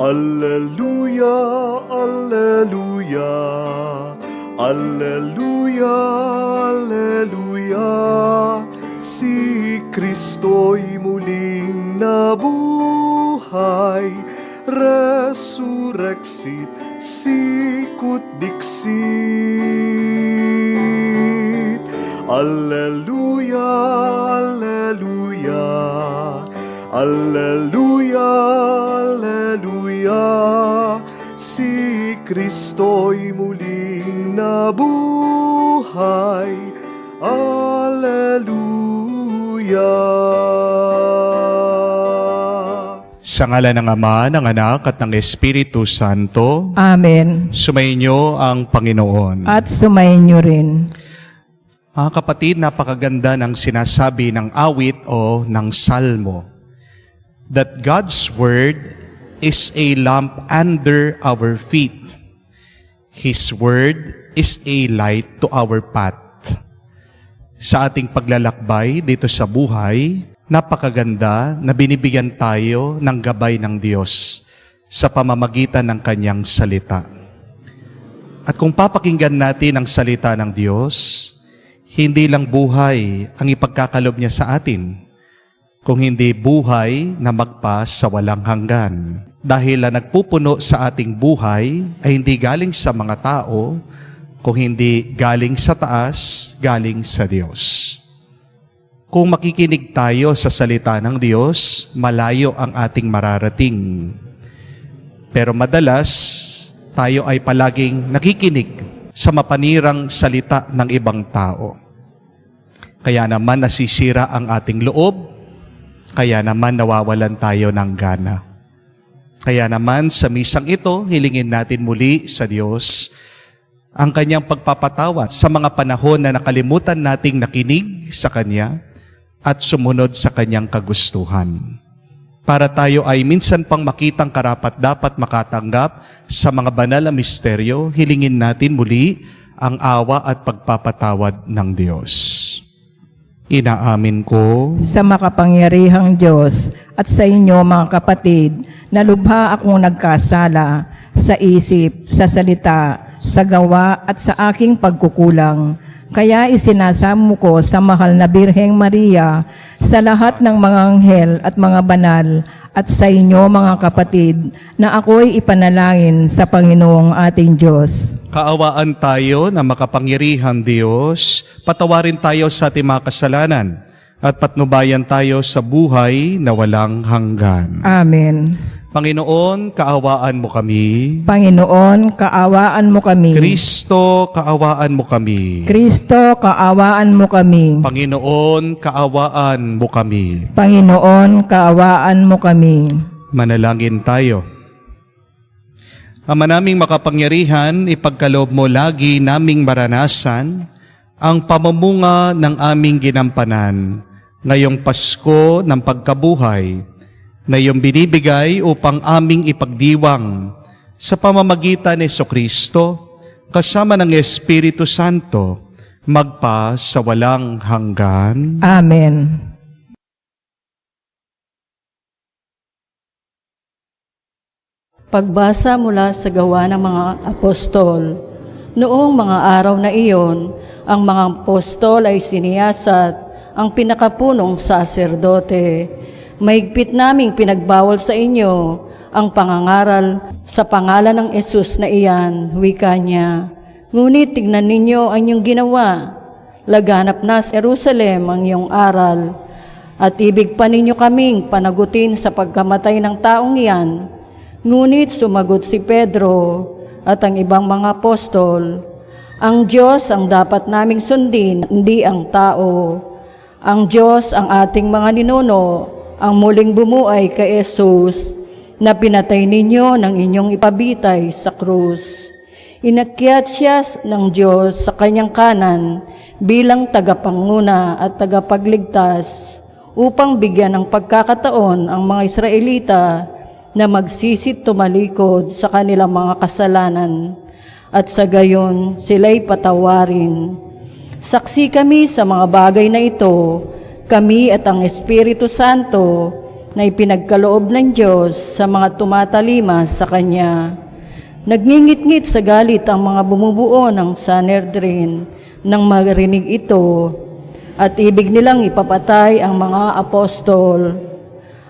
Alleluia, Alleluia, Alleluia, Alleluia. Si Kristo'y muling nabuhay, resurrexit sicut dixit. Alleluia, Alleluia, Alleluia, Alleluia. Si Kristo'y muling nabuhay, Alleluia. Sa ngalan ng Ama, ng Anak, at ng Espiritu Santo. Amen. Sumainyo ang Panginoon. At sumainyo rin. Mga kapatid, napakaganda ng sinasabi ng awit o ng salmo. That God's Word is a lamp under our feet. His Word is a light to our path. Sa ating paglalakbay dito sa buhay, napakaganda na binibigyan tayo ng gabay ng Diyos sa pamamagitan ng Kanyang salita. At kung papakinggan natin ang salita ng Diyos, hindi lang buhay ang ipagkakalob niya sa atin, kung hindi buhay na magpas sa walang hanggan. Dahil ang nagpupuno sa ating buhay ay hindi galing sa mga tao, kung hindi galing sa taas, galing sa Diyos. Kung makikinig tayo sa salita ng Diyos, malayo ang ating mararating. Pero madalas, tayo ay palaging nakikinig sa mapanirang salita ng ibang tao. Kaya naman nasisira ang ating loob, kaya naman nawawalan tayo ng gana. Kaya naman sa misang ito, hilingin natin muli sa Diyos ang Kanyang pagpapatawad sa mga panahon na nakalimutan nating nakinig sa Kanya at sumunod sa Kanyang kagustuhan. Para tayo ay minsan pang makitang karapat-dapat makatanggap sa mga banal na misteryo, hilingin natin muli ang awa at pagpapatawad ng Diyos. Inaamin ko Sa makapangyarihang Diyos at sa inyo mga kapatid, na lubha akong nagkasala sa isip, sa salita, sa gawa at sa aking pagkukulang. Kaya isinasamo ko sa mahal na Birheng Maria, sa lahat ng mga anghel at mga banal, at sa inyo mga kapatid, na ako'y ipanalangin sa Panginoong ating Diyos. kaawaan tayo na makapangyarihang Diyos, patawarin tayo sa ating mga kasalanan, at patnubayan tayo sa buhay na walang hanggan. Amen. Panginoon, kaawaan mo kami. Panginoon, kaawaan mo kami. Kristo, kaawaan mo kami. Kristo, kaawaan mo kami. Panginoon, kaawaan mo kami. Panginoon, kaawaan mo kami. Manalangin tayo. Ama naming makapangyarihan, ipagkaloob mo lagi naming maranasan ang pamamunga ng aming ginampanan ngayong Pasko ng pagkabuhay na iyong binibigay upang aming ipagdiwang sa pamamagitan ni Jesucristo kasama ng Espiritu Santo magpa sa walang hanggan. Amen. Pagbasa mula sa Gawa ng mga Apostol. Noong mga araw na iyon, ang mga apostol ay siniyasat ang pinakapunong saserdote. Mahigpit naming pinagbawal sa inyo ang pangangaral sa pangalan ng Jesus na iyan, wika niya. Ngunit tignan ninyo ang iyong ginawa. Laganap na sa Jerusalem ang iyong aral. At ibig pa ninyo kaming panagutin sa pagkamatay ng taong iyan. Ngunit sumagot si Pedro at ang ibang mga apostol, ang Diyos ang dapat naming sundin, hindi ang tao. Ang Diyos ang ating mga ninuno, ang muling bumuhay kay Jesus, na pinatay ninyo ng inyong ipabitay sa krus. Inakyat siya ng Diyos sa kanyang kanan bilang tagapanguna at tagapagligtas upang bigyan ng pagkakataon ang mga Israelita na magsisit tumalikod sa kanilang mga kasalanan at sa gayon sila'y patawarin. Saksi kami sa mga bagay na ito, kami at ang Espiritu Santo, na ipinagkaloob ng Diyos sa mga tumatalima sa Kanya. Nagngingit-ngit sa galit ang mga bumubuo ng Sanhedrin nang marinig ito, at ibig nilang ipapatay ang mga apostol.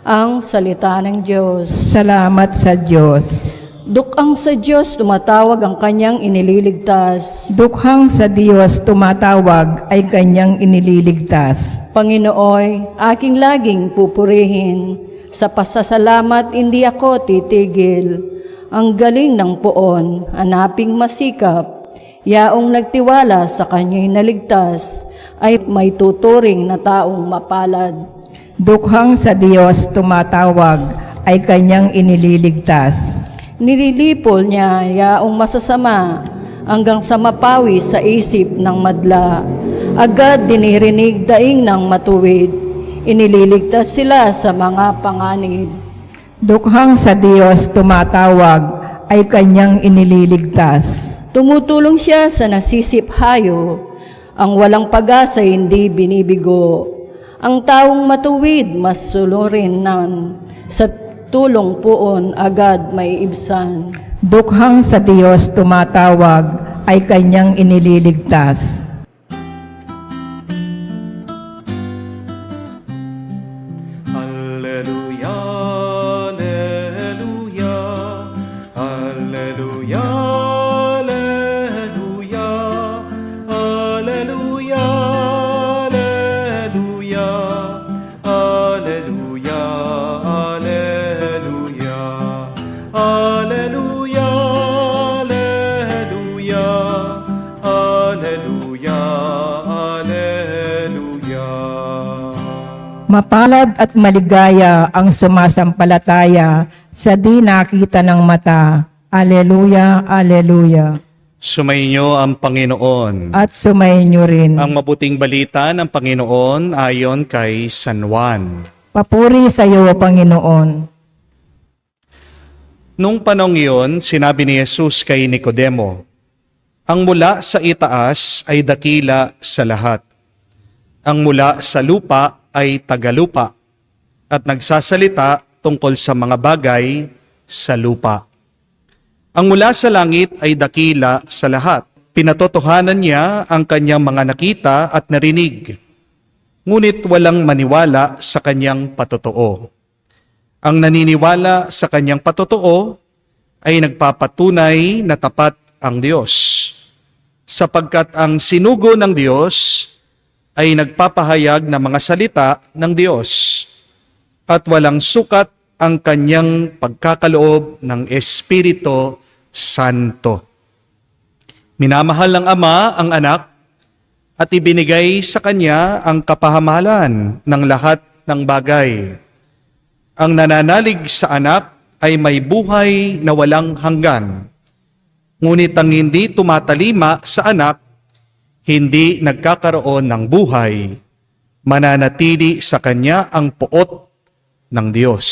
Ang salita ng Diyos. Salamat sa Diyos. Dukang sa Diyos tumatawag ang Kanyang inililigtas. Dukhang sa Diyos tumatawag ay Kanyang inililigtas. Panginooy, aking laging pupurihin. Sa pasasalamat hindi ako titigil. Ang galing ng poon, hanaping masikap. Yaong nagtiwala sa Kanya'y naligtas, ay may tuturing na taong mapalad. Dukhang sa Diyos tumatawag ay Kanyang inililigtas. Nililipol niya yaong masasama hanggang sa mapawi sa isip ng madla. Agad dinirinig daing ng matuwid. Inililigtas sila sa mga panganib. Dukhang sa Diyos tumatawag ay Kanyang inililigtas. Tumutulong siya sa nasisiphayo. Ang walang pag-asa hindi binibigo. Ang taong matuwid mas sulurinan. Sa tulong poon agad may ibsan. Dukhang sa Diyos tumatawag ay Kanyang inililigtas. Alleluia, alleluia, alleluia, alleluia, alleluia, alleluia, alleluia, alleluia, alleluia, alleluia, alleluia, alleluia. Mapalad at maligaya ang sumasampalataya sa di nakita ng mata. Aleluya, aleluya. Sumainyo ang Panginoon. At sumainyo rin. Ang mabuting balita ng Panginoon ayon kay San Juan. Papuri sa iyo, Panginoon. Nung panong iyon, sinabi ni Jesus kay Nicodemo, ang mula sa itaas ay dakila sa lahat. Ang mula sa lupa ay tagalupa at nagsasalita tungkol sa mga bagay sa lupa. Ang mula sa langit ay dakila sa lahat. Pinatotohanan niya ang kanyang mga nakita at narinig. Ngunit walang maniwala sa kanyang patotoo. Ang naniniwala sa kanyang patotoo ay nagpapatunay na tapat ang Diyos. Sapagkat ang sinugo ng Diyos ay nagpapahayag ng mga salita ng Diyos at walang sukat ang kanyang pagkakaloob ng Espiritu Santo. Minamahal ng Ama ang anak at ibinigay sa kanya ang kapahamalan ng lahat ng bagay. Ang nananalig sa anak ay may buhay na walang hanggan. Ngunit ang hindi tumatalima sa anak, hindi nagkakaroon ng buhay, mananatili sa kanya ang puot ng Diyos.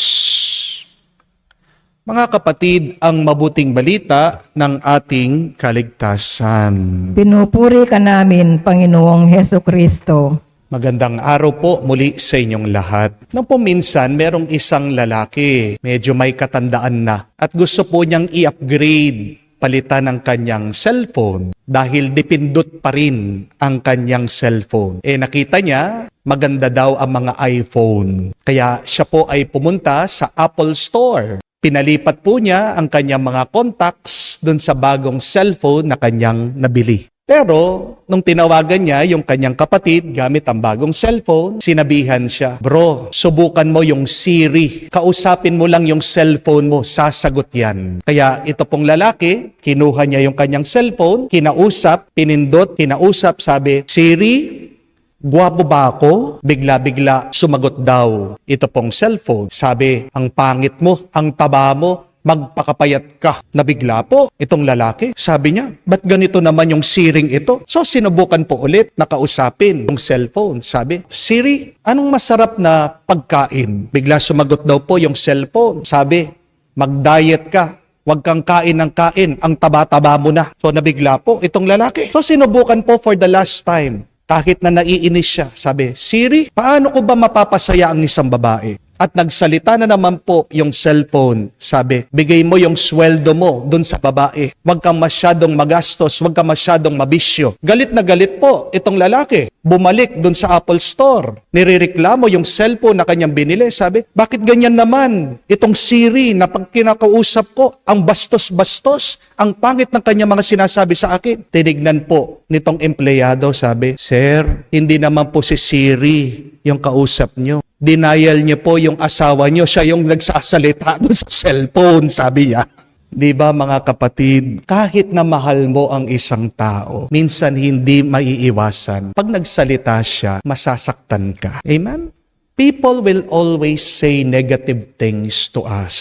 Mga kapatid, ang mabuting balita ng ating kaligtasan. Pinupuri ka namin, Panginoong Heso Kristo. Magandang araw po muli sa inyong lahat. Nung po minsan, merong isang lalaki, medyo may katandaan na, at gusto po niyang i-upgrade, palitan ang kanyang cellphone dahil dipindot pa rin ang kanyang cellphone. Nakita niya, maganda daw ang mga iPhone. Kaya siya po ay pumunta sa Apple Store. Pinalipat po niya ang kanyang mga contacts dun sa bagong cellphone na kanyang nabili. Pero, nung tinawagan niya yung kanyang kapatid gamit ang bagong cellphone, sinabihan siya, bro, subukan mo yung Siri. Kausapin mo lang yung cellphone mo, sasagot yan. Kaya ito pong lalaki, kinuha niya yung kanyang cellphone, kinausap, pinindot, kinausap, sabi, Siri, gwapo ba ako? Bigla-bigla sumagot daw ito pong cellphone. Sabi, ang pangit mo, ang taba mo, magpakapayat ka. Nabigla po itong lalaki. Sabi niya, ba't ganito naman yung siring ito? So sinubukan po ulit na kausapin yung cellphone. Sabi, Siri, anong masarap na pagkain? Bigla sumagot daw po yung cellphone. Sabi, mag-diet ka. Huwag kang kain ng kain. Ang taba-taba mo na. So nabigla po itong lalaki. So sinubukan po for the last time. Kahit na naiinis siya. Sabi, Siri, paano ko ba mapapasaya ang isang babae? At nagsalita na naman po yung cellphone. Sabi, bigay mo yung sweldo mo dun sa babae. Huwag kang masyadong magastos, huwag kang masyadong mabisyo. Galit na galit po itong lalaki. Bumalik dun sa Apple Store. Nirereklamo yung cellphone na kanyang binili. Sabi, bakit ganyan naman? Itong Siri na pag kinakausap ko, ang bastos-bastos, ang pangit ng kanyang mga sinasabi sa akin. Tinignan po nitong empleyado, sabi, Sir, hindi naman po si Siri yung kausap nyo. Denial niyo po yung asawa niyo, siya yung nagsasalita doon sa cellphone, sabi niya. Di ba mga kapatid, kahit na mahal mo ang isang tao, minsan hindi maiiwasan. Pag nagsalita siya, masasaktan ka. Amen? People will always say negative things to us,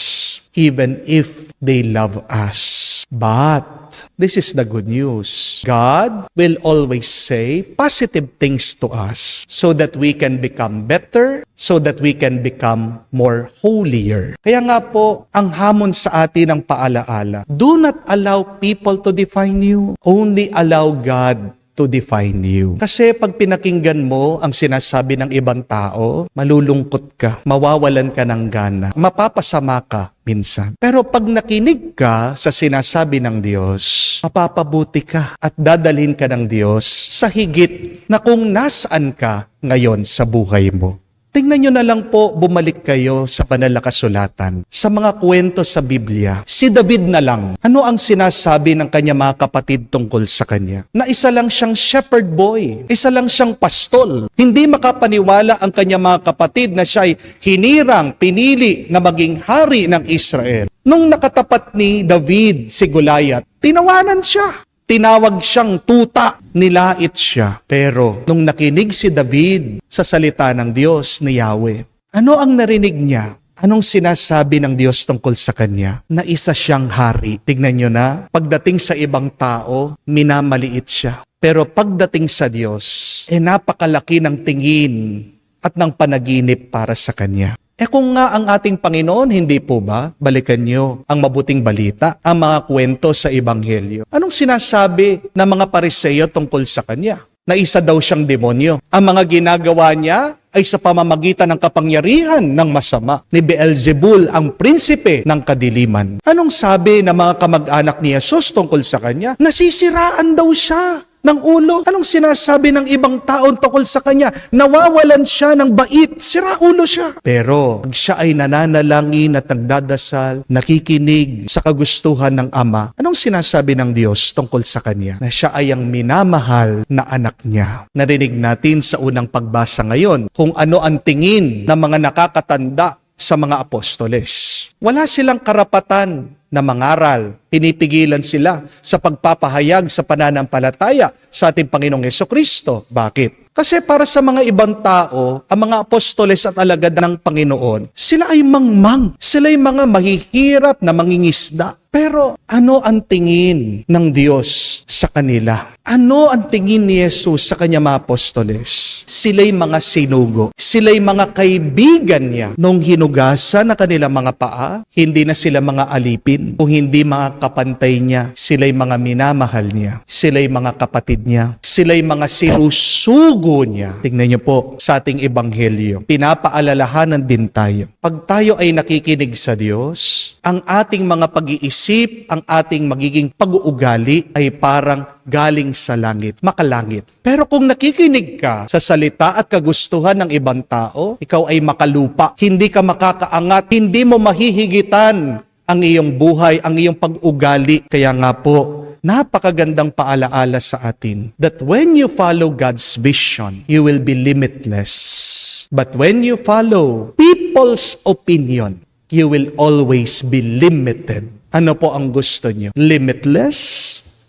even if they love us. But this is the good news. God will always say positive things to us so that we can become better, so that we can become more holier. Kaya nga po, ang hamon sa atin ng paalaala, do not allow people to define you. Only allow God to define you. Kasi pag pinakinggan mo ang sinasabi ng ibang tao, malulungkot ka, mawawalan ka ng gana, mapapasama ka minsan. Pero pag nakinig ka sa sinasabi ng Diyos, mapapabuti ka at dadalhin ka ng Diyos sa higit na kung nasaan ka ngayon sa buhay mo. Tingnan nyo na lang po, bumalik kayo sa banal na kasulatan. Sa mga kwento sa Biblia, si David na lang, ano ang sinasabi ng kanya mga kapatid tungkol sa kanya? Na isa lang siyang shepherd boy, isa lang siyang pastol. Hindi makapaniwala ang kanya mga kapatid na siya'y hinirang, pinili na maging hari ng Israel. Nung nakatapat ni David si Goliath, tinawanan siya. Tinawag siyang tuta, nilait siya. Pero nung nakinig si David sa salita ng Diyos ni Yahweh, ano ang narinig niya? Anong sinasabi ng Diyos tungkol sa kanya? Na isa siyang hari. Tignan nyo na, pagdating sa ibang tao, minamaliit siya. Pero pagdating sa Diyos, napakalaki ng tingin at ng panaginip para sa kanya. Kung nga ang ating Panginoon, hindi po ba? Balikan nyo ang mabuting balita, ang mga kwento sa Ebanghelyo. Anong sinasabi ng mga Pariseo tungkol sa kanya? Na isa daw siyang demonyo. Ang mga ginagawa niya ay sa pamamagitan ng kapangyarihan ng masama ni Beelzebul, ang prinsipe ng kadiliman. Anong sabi ng mga kamag-anak ni Jesus tungkol sa kanya? Nasisiraan daw siya ng ulo. Anong sinasabi ng ibang tao tungkol sa kanya? Nawawalan siya ng bait, sira ulo siya. Pero pag siya ay nananalangin at nagdadasal, nakikinig sa kagustuhan ng Ama, anong sinasabi ng Diyos tungkol sa kanya? Na siya ay ang minamahal na anak niya. Narinig natin sa unang pagbasa ngayon kung ano ang tingin ng mga nakakatanda sa mga apostoles. Wala silang karapatan na mangaral. Pinipigilan sila sa pagpapahayag sa pananampalataya sa ating Panginoong Hesukristo. Bakit? Kasi para sa mga ibang tao, ang mga apostoles at alagad ng Panginoon, sila ay mangmang. Sila ay mga mahihirap na mangingisda. Pero ano ang tingin ng Diyos sa kanila? Ano ang tingin ni Jesus sa kanya mga apostoles? Sila'y mga sinugo. Sila'y mga kaibigan niya. Nung hinugasan na kanilang mga paa, hindi na sila mga alipin. Kung hindi mga kapantay niya, sila'y mga minamahal niya. Sila'y mga kapatid niya. Sila'y mga sinusugo niya. Tingnan niyo po sa ating ebanghelyo. Pinapaalalahanan din tayo. Pag tayo ay nakikinig sa Diyos, ang ating mga pag-iisip, ang ating magiging pag-uugali ay parang galing sa langit, makalangit. Pero kung nakikinig ka sa salita at kagustuhan ng ibang tao, ikaw ay makalupa. Hindi ka makakaangat, hindi mo mahihigitan ang iyong buhay, ang iyong pag-ugali. Kaya nga po, napakagandang paalaala sa atin that when you follow God's vision, you will be limitless. But when you follow people's opinion, you will always be limited. Ano po ang gusto niyo? Limitless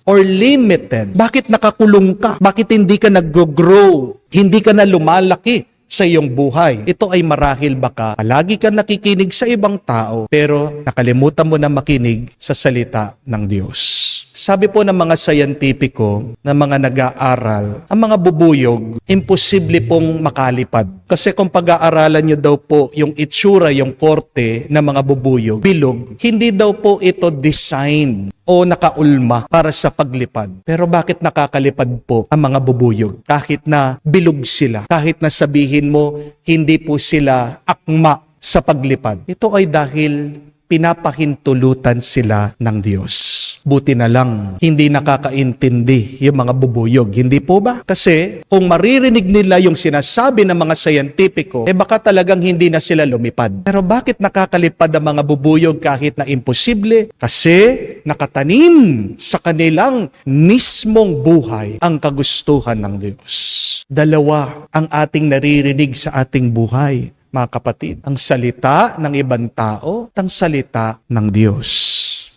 or limited? Bakit nakakulong ka? Bakit hindi ka nag-grow? Hindi ka na lumalaki sa iyong buhay? Ito ay marahil baka palagi ka nakikinig sa ibang tao pero nakalimutan mo na makinig sa salita ng Diyos. Sabi po ng mga scientifico, ng mga nag-aaral, ang mga bubuyog, imposible pong makalipad. Kasi kung pag-aaralan nyo daw po yung itsura, yung korte ng mga bubuyog, bilog, hindi daw po ito design o nakaulma para sa paglipad. Pero bakit nakakalipad po ang mga bubuyog? Kahit na bilog sila, kahit na sabihin mo, hindi po sila akma sa paglipad. Ito ay dahil pinapahintulutan sila ng Diyos. Buti na lang, hindi nakakaintindi yung mga bubuyog. Hindi po ba? Kasi kung maririnig nila yung sinasabi ng mga scientifico, baka talagang hindi na sila lumipad. Pero bakit nakakalipad ang mga bubuyog kahit na imposible? Kasi nakatanim sa kanilang mismong buhay ang kagustuhan ng Diyos. Dalawa ang ating naririnig sa ating buhay, mga kapatid, ang salita ng ibang tao at ang salita ng Diyos.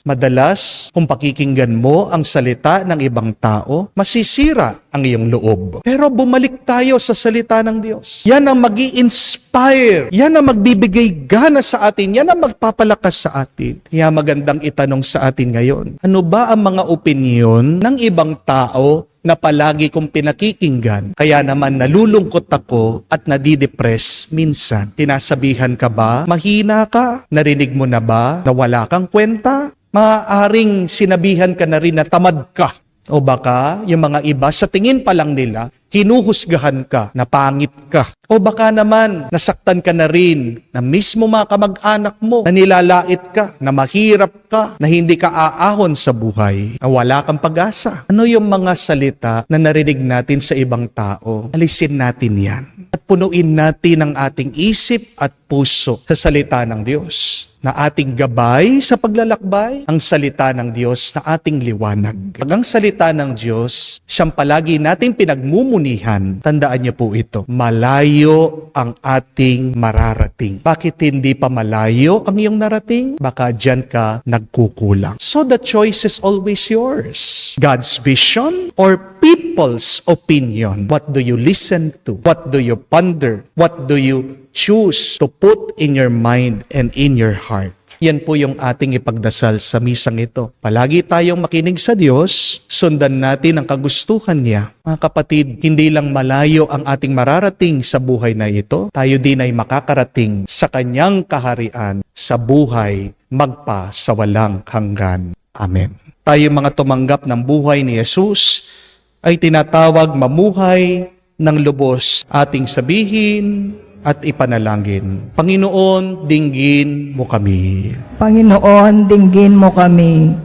Madalas, kung pakikinggan mo ang salita ng ibang tao, masisira ang iyong loob. Pero bumalik tayo sa salita ng Diyos. Yan ang mag-i-inspire. Yan ang magbibigay gana sa atin. Yan ang magpapalakas sa atin. Kaya magandang itanong sa atin ngayon, ano ba ang mga opinyon ng ibang tao na palagi kong pinakikinggan? Kaya naman nalulungkot ako at nadidepress minsan. Tinasabihan ka ba? Mahina ka? Narinig mo na ba na wala kang kwenta? Maaaring sinabihan ka na rin na tamad ka. O baka yung mga iba sa tingin pa lang nila, hinuhusgahan ka na pangit ka. O baka naman nasaktan ka na rin na mismo mga kamag-anak mo, na nilalait ka, na mahirap ka, na hindi ka aahon sa buhay, na wala kang pag-asa. Ano yung mga salita na narinig natin sa ibang tao? Alisin natin yan. At punuin natin ang ating isip at puso sa salita ng Diyos, na ating gabay sa paglalakbay, ang salita ng Diyos na ating liwanag. Pag ang salita ng Diyos, siyang palagi nating pinagmumunihan, tandaan niyo po ito, malayo ang ating mararating. Bakit hindi pa malayo ang iyong narating? Baka dyan ka nagkukulang. So the choice is always yours. God's vision or people's opinion? What do you listen to? What do you ponder? What do you choose to put in your mind and in your heart? Yan po yung ating ipagdasal sa misang ito. Palagi tayong makinig sa Diyos, sundan natin ang kagustuhan niya. Mga kapatid, hindi lang malayo ang ating mararating sa buhay na ito, tayo din ay makakarating sa kanyang kaharian sa buhay magpa sa walang hanggan. Amen. Tayo mga tumanggap ng buhay ni Jesus ay tinatawag mamuhay ng lubos. Ating sabihin at ipanalangin, Panginoon, dinggin mo kami. Panginoon, dinggin mo kami.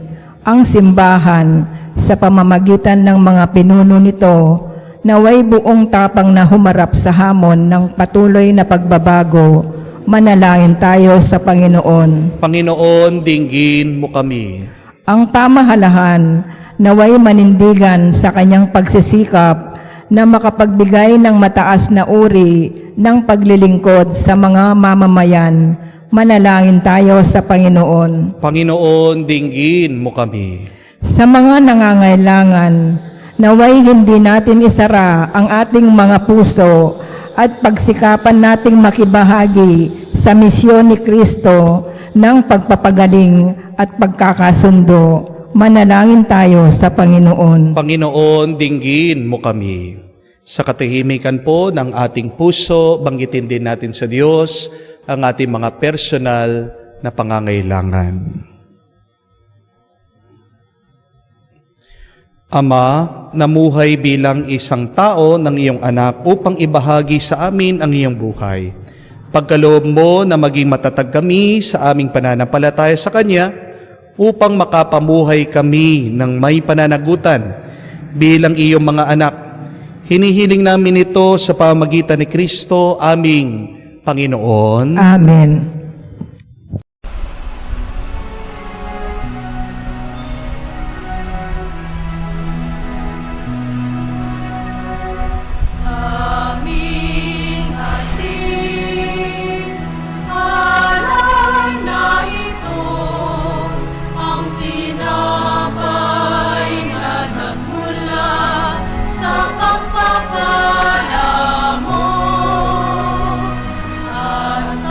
Ang simbahan sa pamamagitan ng mga pinuno nito, naway buong tapang na humarap sa hamon ng patuloy na pagbabago. Manalangin tayo sa Panginoon. Panginoon, dinggin mo kami. Ang pamahalaan naway manindigan sa kanyang pagsisikap na makapagbigay ng mataas na uri ng paglilingkod sa mga mamamayan. Manalangin tayo sa Panginoon. Panginoon, dinggin mo kami. Sa mga nangangailangan, naway hindi natin isara ang ating mga puso at pagsikapan nating makibahagi sa misyon ni Kristo ng pagpapagaling at pagkakasundo. Manalangin tayo sa Panginoon. Panginoon, dinggin mo kami. Sa katahimikan po ng ating puso, banggitin din natin sa Diyos ang ating mga personal na pangangailangan. Ama, namuhay bilang isang tao ng iyong anak upang ibahagi sa amin ang iyong buhay. Pagkaloob mo na maging matatag kami sa aming pananampalataya sa Kanya, upang makapamuhay kami ng may pananagutan bilang iyong mga anak. Hinihiling namin ito sa pamamagitan ni Kristo, aming Panginoon. Amen. Aming ating alay na ito, ang tinapay na nagmula sa pagpapala mo, at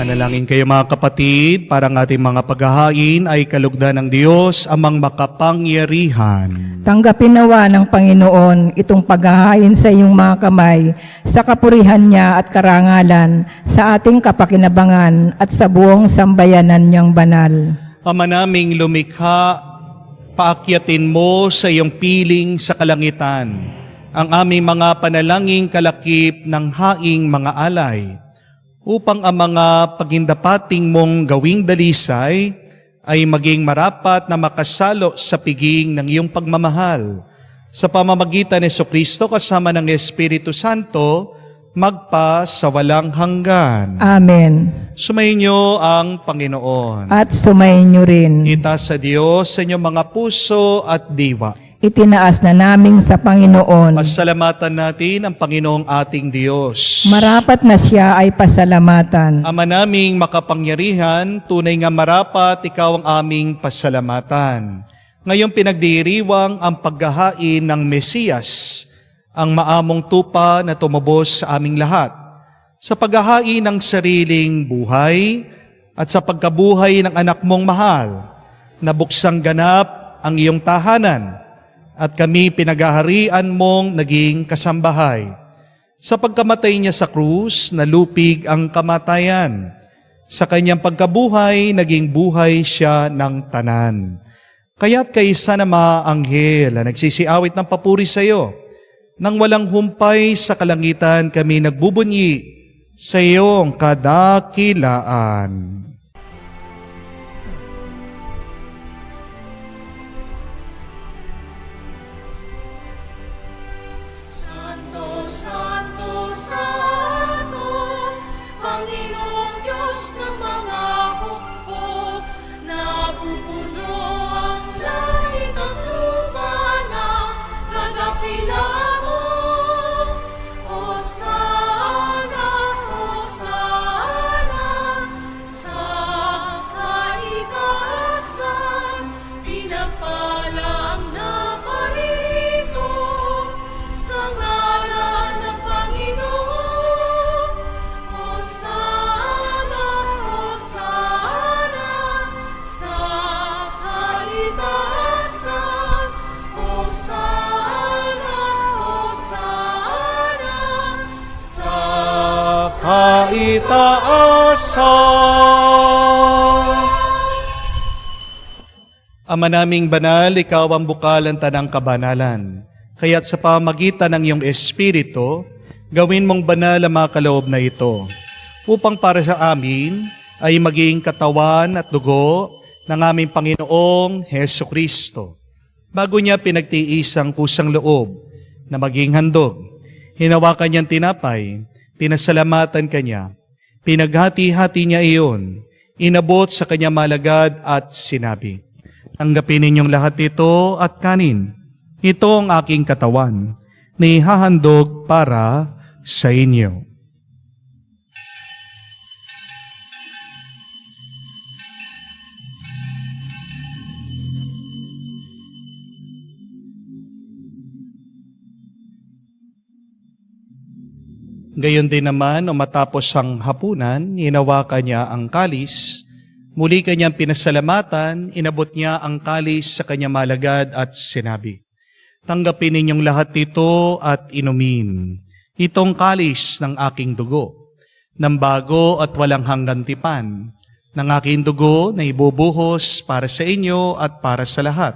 Manalangin kayo mga kapatid, para ang ating mga paghahain ay kalugdan ng Diyos, amang makapangyarihan. Tanggapin nawa ng Panginoon itong paghahain sa iyong mga kamay, sa kapurihan niya at karangalan, sa ating kapakinabangan at sa buong sambayanan niyang banal. Ama naming lumikha, paakyatin mo sa iyong piling sa kalangitan ang aming mga panalangin kalakip ng haing mga alay, upang ang mga pagindapating mong gawing dalisay ay maging marapat na makasalo sa piging ng iyong pagmamahal. Sa pamamagitan ni Jesucristo kasama ng Espiritu Santo, magpa sa walang hanggan. Amen. Sumayin niyo ang Panginoon. At sumayin niyo rin. Itaas sa Diyos sa inyong mga puso at diwa. Itinaas na namin sa Panginoon. Pasalamatan natin ang Panginoong ating Diyos. Marapat na siya ay pasalamatan. Ama naming makapangyarihan, tunay nga marapat ikaw ang aming pasalamatan. Ngayong pinagdiriwang ang paghahain ng Mesiyas, ang maamong tupa na tumubos sa aming lahat, sa paghahain ng sariling buhay at sa pagkabuhay ng anak mong mahal, na buksang ganap ang iyong tahanan, at kami pinaghaharian mong naging kasambahay. Sa pagkamatay niya sa krus, nalupig ang kamatayan. Sa kanyang pagkabuhay, naging buhay siya ng tanan. Kaya't kaisa na mga anghel na nagsisiawit ng papuri sa iyo, nang walang humpay sa kalangitan kami nagbubunyi sa iyong kadakilaan. Santo, Santo, Santo, Panginoong Diyos ng mga hukbo, napupuno ang langit at lupa ng kadakilaan mo. Hosana, Hosana, sa kaitaasan, pinagpala ang naparirito sa ngalan ng Panginoon. Hosana, Hosana, sa kaitaasan. Hosana, Hosana, sa Kaitaasan. Ama naming banal, ikaw ang bukalan tanang kabanalan. Kaya't sa pamagitan ng iyong Espiritu, gawin mong banal ang mga kaloob na ito, upang para sa amin ay maging katawan at dugo ng aming Panginoong Hesukristo. Bago niya pinagtiis ang kusang loob na maging handog, hinawakan niyang tinapay, pinasalamatan kanya, pinaghati-hati niya iyon, inabot sa kanya malagad at sinabi, "Tanggapin ninyong lahat ito at kanin. Ito ang aking katawan, na ihahandog para sa inyo." Gayon din naman, matapos ang hapunan, hinawakan niya ang kalis, muli kanyang pinasalamatan, inabot niya ang kalis sa kanyang malagad at sinabi, "Tanggapin ninyong lahat ito at inumin. Itong kalis ng aking dugo, ng bago at walang hanggang tipan, ng aking dugo na ibubuhos para sa inyo at para sa lahat,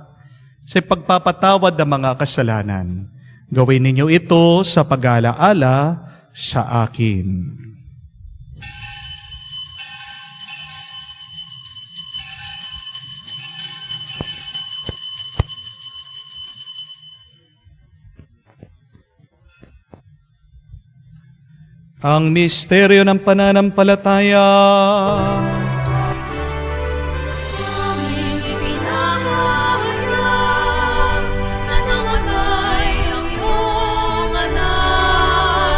sa pagpapatawad ng mga kasalanan. Gawin ninyo ito sa pag-alaala sa akin." Ang misteryo ng pananampalataya. aming ipinahayag na namatay ang iyong anak,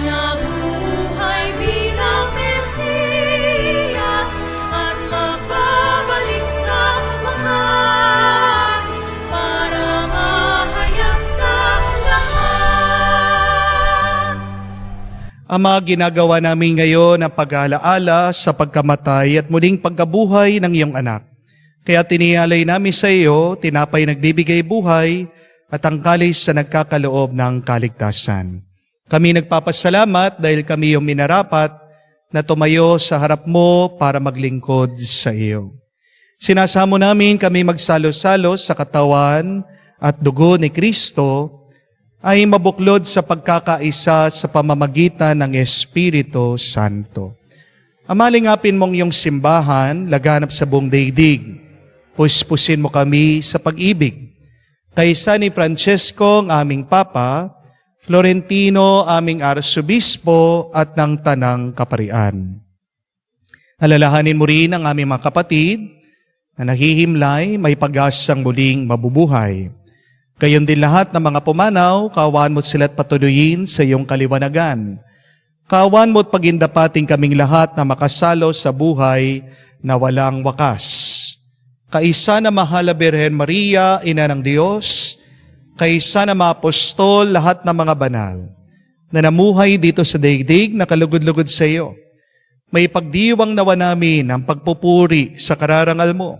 nabuhay bilang Mesiyas at magbabalik sa wakas para mahayag sa lahat. Ama, ginagawa namin ngayon ang pag-aalaala sa pagkamatay at muling pagkabuhay ng iyong anak. Kaya tinialay namin sa iyo, tinapay nagbibigay buhay at ang kalis sa nagkakaloob ng kaligtasan. Kami nagpapasalamat dahil kami yung minarapat na tumayo sa harap mo para maglingkod sa iyo. Sinasamo namin kami magsalo-salo sa katawan at dugo ni Kristo ay mabuklod sa pagkakaisa sa pamamagitan ng Espiritu Santo. Amalingapin mong iyong simbahan, laganap sa buong daigdig. Puspusin mo kami sa pag-ibig. Kaysa ni Francesco, ang aming Papa, Florentino, aming Arsobispo, at ng Tanang Kaparian. Alalahanin mo rin ang aming mga kapatid na nahihimlay, may pag-asang muling mabubuhay. Gayon din lahat ng mga pumanaw, kaawaan mo't sila't patuloyin sa iyong kaliwanagan. Kaawaan mo't pagindapating kaming lahat na makasalo sa buhay na walang wakas. Kaisa na mahal na Birhen Maria, Ina ng Diyos, kaisa na mga apostol, lahat ng mga banal, na namuhay dito sa daigdig na kalugod-lugod sa iyo. May pagdiwang nawa namin ang pagpupuri sa kararangal mo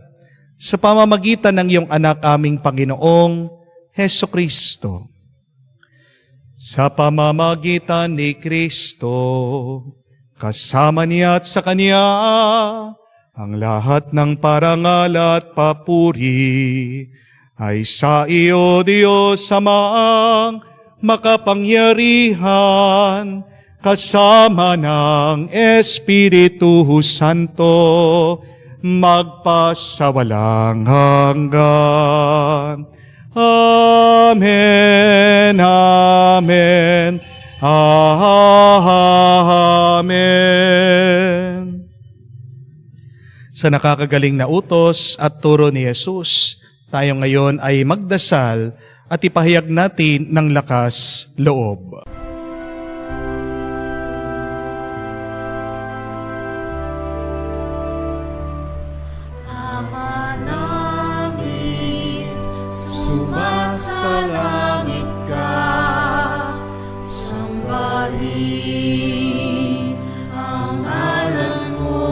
sa pamamagitan ng iyong anak aming Panginoong Heso Kristo. Sa pamamagitan ni Kristo, kasama niya at sa Kanya, ang lahat ng parangal at papuri ay sa iyo, Diyos Amang makapangyarihan, kasama ng Espiritu Santo, magpasawalang hanggan. Amen, amen, amen. Sa nakakagaling na utos at turo ni Jesus, tayo ngayon ay magdasal at ipahayag natin ng lakas loob. Ama namin, sumasalangit ka, sambahin ang ngalan mo,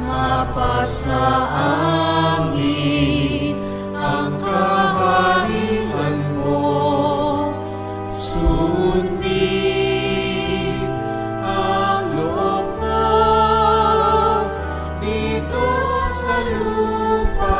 mapasa amin ang kaharian mo, sundin ang loob mo dito sa lupa.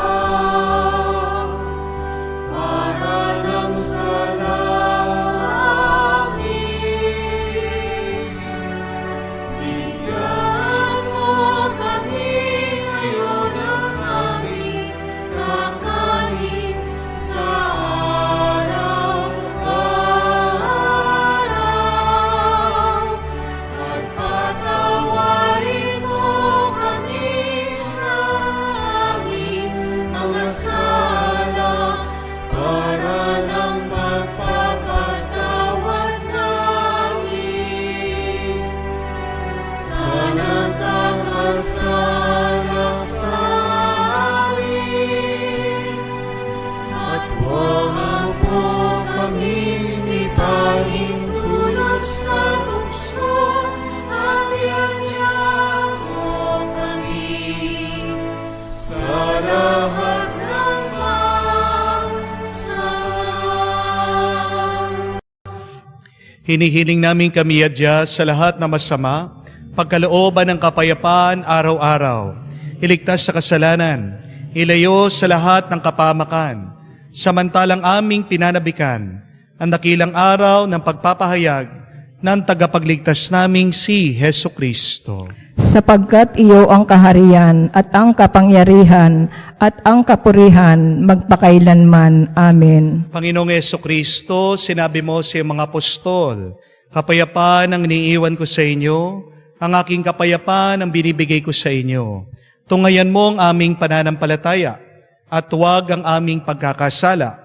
Hinihiling namin kami adya sa lahat na masama, pagkalooban ng kapayapaan araw-araw, iligtas sa kasalanan, ilayo sa lahat ng kapamakan, samantalang aming pinanabikan ang dakilang araw ng pagpapahayag ng tagapagligtas naming si Heso Kristo. Sapagkat iyo ang kaharian at ang kapangyarihan at ang kapurihan magpakailanman. Amen. Panginoong Heso Kristo, sinabi mo sa iyong mga apostol, kapayapaan ang iniiwan ko sa inyo, ang aking kapayapaan ang binibigay ko sa inyo. Tungayan mo ang aming pananampalataya at huwag ang aming pagkakasala.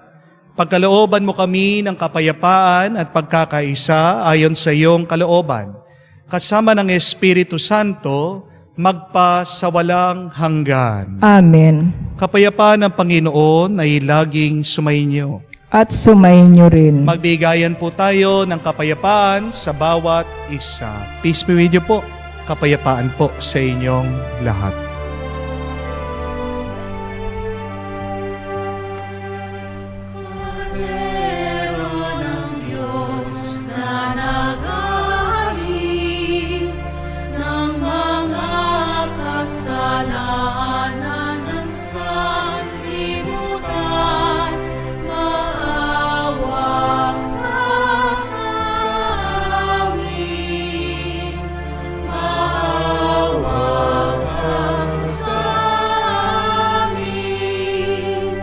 Pagkalooban mo kami ng kapayapaan at pagkakaisa ayon sa iyong kalooban. Kasama ng Espiritu Santo, magpasawalang hanggan. Amen. Kapayapaan ng Panginoon ay laging sumainyo. at sumainyo rin. Magbigayan po tayo ng kapayapaan sa bawat isa. Peace be with you po. Kapayapaan po sa inyong lahat. Kordero ng Diyos na nag-aalis ng mga kasalanan ng sanlibutan, maawa ka sa amin. Maawa ka sa amin.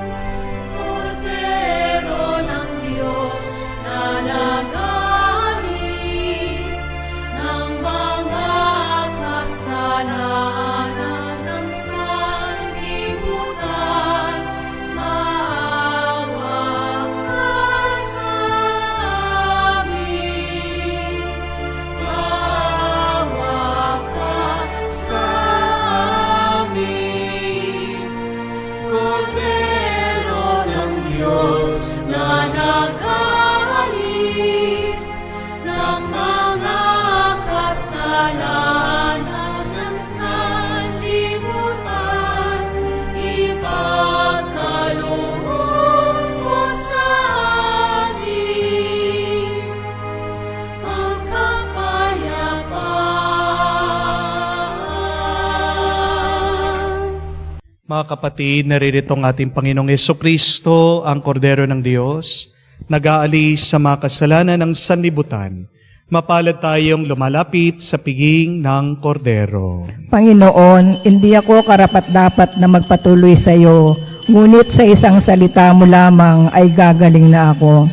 Kordero ng Diyos na nag-aalis ng mga kasalanan ng sanlibutan, maawa ka sa amin. Maawa ka sa amin. Kordero ng Diyos na nag-aalis ng mga kasalanan ng sanlibutan, ipagkaloob mo sa amin ang kapayapaan. Mga kapatid, naririto ang ating Panginoong Jesucristo, ang Kordero ng Diyos, nag-aalis sa mga kasalanan ng sanlibutan. Mapalad tayong lumalapit sa piging ng Kordero. Panginoon, hindi ako karapat-dapat na magpatuloy sa iyo, ngunit sa isang salita mo lamang ay gagaling na ako.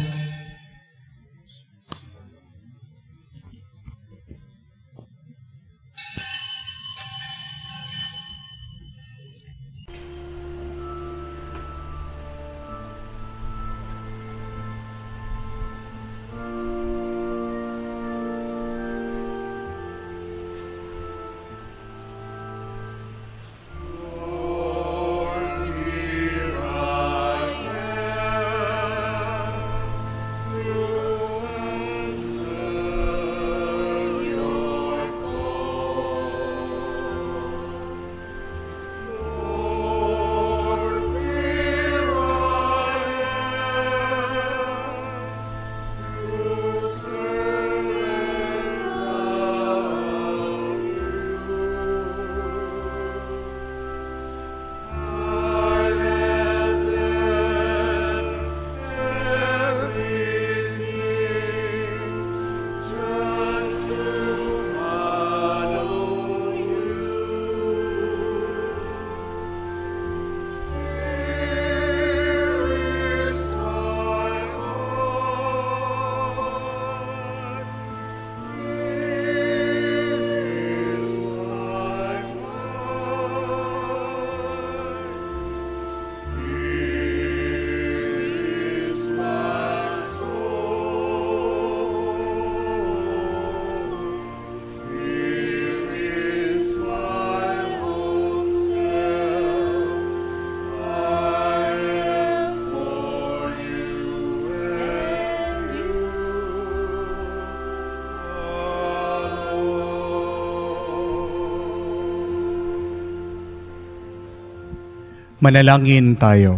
Manalangin tayo.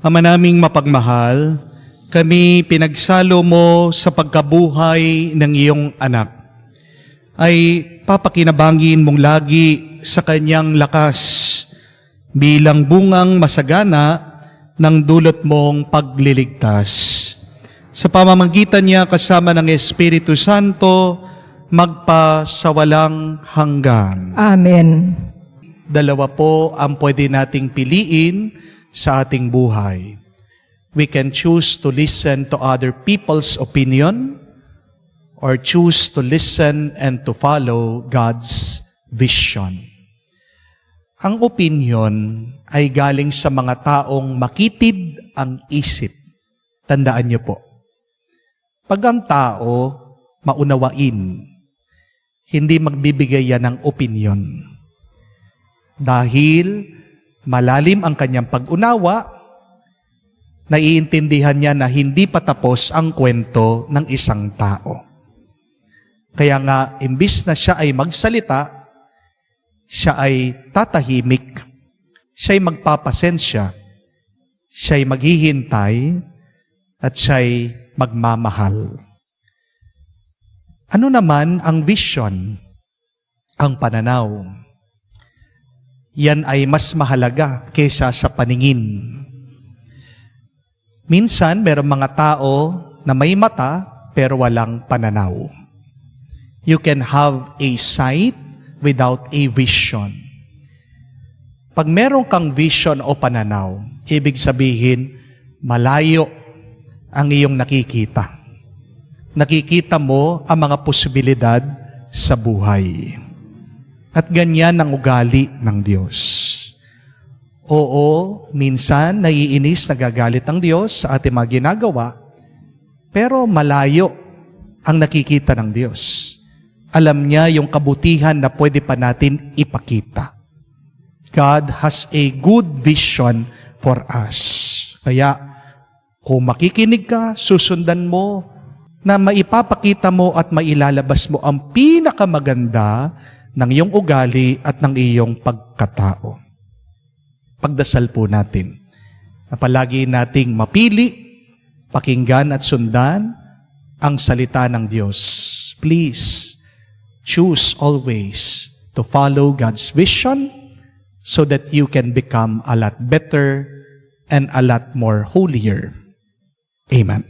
Ama naming mapagmahal, kami pinagsalo mo sa pagkabuhay ng iyong anak. Ay papakinabangin mong lagi sa kanyang lakas bilang bungang masagana ng dulot mong pagliligtas. Sa pamamagitan niya kasama ng Espiritu Santo, magpasawalang hanggan. Amen. Dalawa po ang pwede nating piliin sa ating buhay. We can choose to listen to other people's opinion or choose to listen and to follow God's vision. Ang opinion ay galing sa mga taong makitid ang isip. Tandaan niyo po. Pag ang tao maunawain, hindi magbibigay yan ng opinion. Dahil malalim ang kanyang pag-unawa, Naiintindihan niya na hindi pa tapos ang kwento ng isang tao. Kaya nga, imbis na siya ay magsalita, siya ay tatahimik, siya ay magpapasensya, siya ay maghihintay, at siya ay magmamahal. Ano naman ang vision, ang pananaw? Yan ay mas mahalaga kaysa sa paningin. Minsan, mayroong mga tao na may mata pero walang pananaw. You can have a sight without a vision. Pag meron kang vision o pananaw, ibig sabihin, malayo ang iyong nakikita. Nakikita mo ang mga posibilidad sa buhay. At ganyan ang ugali ng Diyos. Oo, minsan naiinis, nagagalit ang Diyos sa ating mga ginagawa, pero malayo ang nakikita ng Diyos. Alam niya yung kabutihan na pwede pa natin ipakita. God has a good vision for us. Kaya, kung makikinig ka, susundan mo, na maipapakita mo at mailalabas mo ang pinakamaganda ng iyong ugali at ng iyong pagkatao. Pagdasal po natin na palagi nating mapili, pakinggan at sundan ang salita ng Diyos. Please, choose always to follow God's vision so that you can become a lot better and a lot more holier. Amen.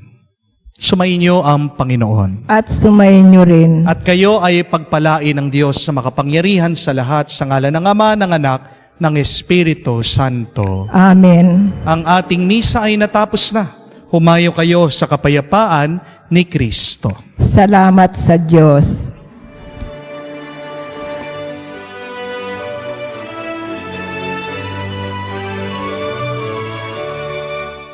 Sumayin niyo ang Panginoon. At sumayin niyo rin. At kayo ay pagpalain ng Diyos sa makapangyarihan sa lahat sa ngalan ng Ama, ng Anak, ng Espiritu Santo. Amen. Ang ating misa ay natapos na. Humayo kayo sa kapayapaan ni Kristo. Salamat sa Diyos.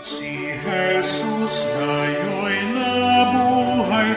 Si Jesus ngayon'y nabuhay.